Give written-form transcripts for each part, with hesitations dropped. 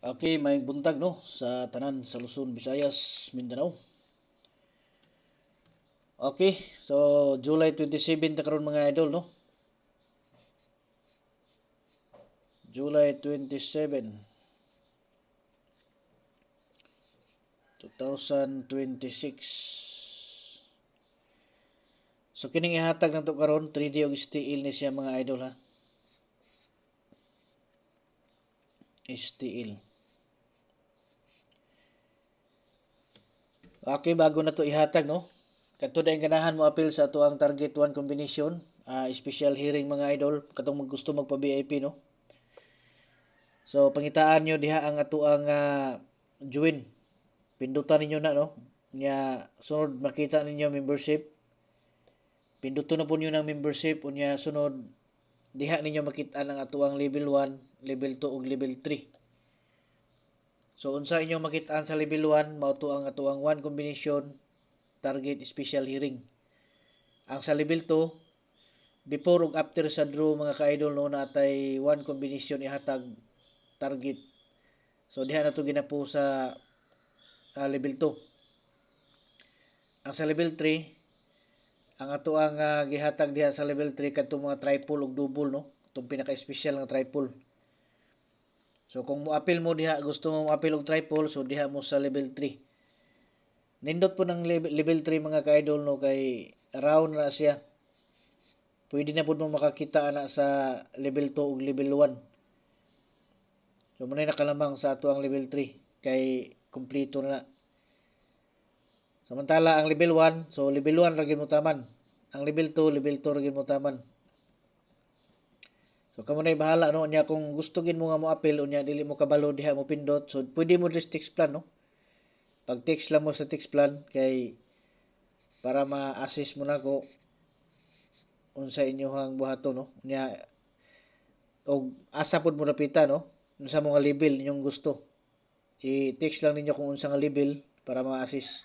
Okay, may buntag no sa tanan sa Luzon, Visayas, Mindanao. Okay, so July 27 ta karon mga idol no. July 27, 2026. So kining ihatag nato karon 3D og STL ni siya mga idol ha. STL. Okay, bago na to ihatag no. Kadto dayon ganahan mo appeal sa ato ang target 1 combination, special hearing mga idol katong gusto magpa VIP no. So pangitaan nyo diha ang ato ang join. Pindutan ninyo na no. Nya sunod makita ninyo membership. Pinduton na po niyo ng membership unya sunod diha ninyo makita ang ato ang level 1, level 2 ug level 3. So unsa inyo makitaan sa level 1 mao to ang ato ang 1 combination target special hearing. Ang sa level 2 before ug after sa draw mga ka-idol no natay 1 combination ihatag target. So diha na to ginapo sa level 2. Ang sa level 3, ang ato ang gihatag diha sa level 3 kadtong mga triple ug double no. Itong pinaka-special nga triple. So kung mo-appeal mo diha, gusto mo mo-appeal og triple, so diha mo sa level 3. Nindot po ng level 3 mga ka-idol no kay round na siya. Pwede na po mo makakita na sa level 2 ug level 1. So muna nakalamang sa ato ang level 3 kay kumpleto na. Samantala ang level 1, so level 1 ra gyud mo taman. Ang level 2 ra gyud mo taman. So kamo na bahala no nya kung gusto gid mo nga mo appeal unya dili mo kabalo diha mo pindot. So pwede mo just text plan no. Pag text lang mo sa text plan kay para ma-assist mo nako unsa inyohang buhaton no. Nya og asa pud mo napita no. Unsa mo nga level inyong gusto. I-text lang ninyo kung unsa nga level para ma-assist.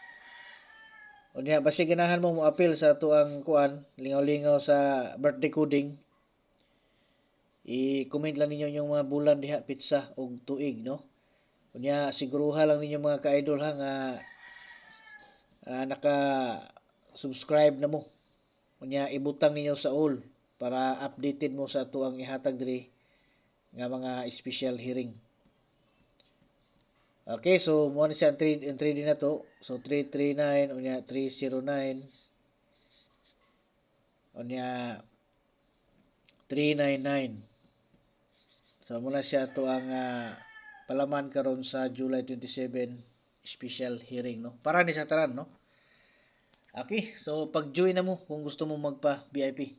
Unya basi ganahan mo mo-appeal sa ato ang kuan, lingaw-lingaw sa birthday coding. I-comment lang ninyo yung mga bulan diha pizza og tuig no. Unya siguruha lang ninyo mga ka-idol ha nga naka-subscribe na mo. Unya ibutang ninyo sa all para updated mo sa ato ang ihatag diri nga mga special hearing. Okay, so mo ni siya ang 3D na to. So 339 unya 309 unya 399. So muna siya to ang palaman karon sa July 27 special hearing no. Para ni sa tanan no. Okay, so pag-join na mo kung gusto mo magpa VIP.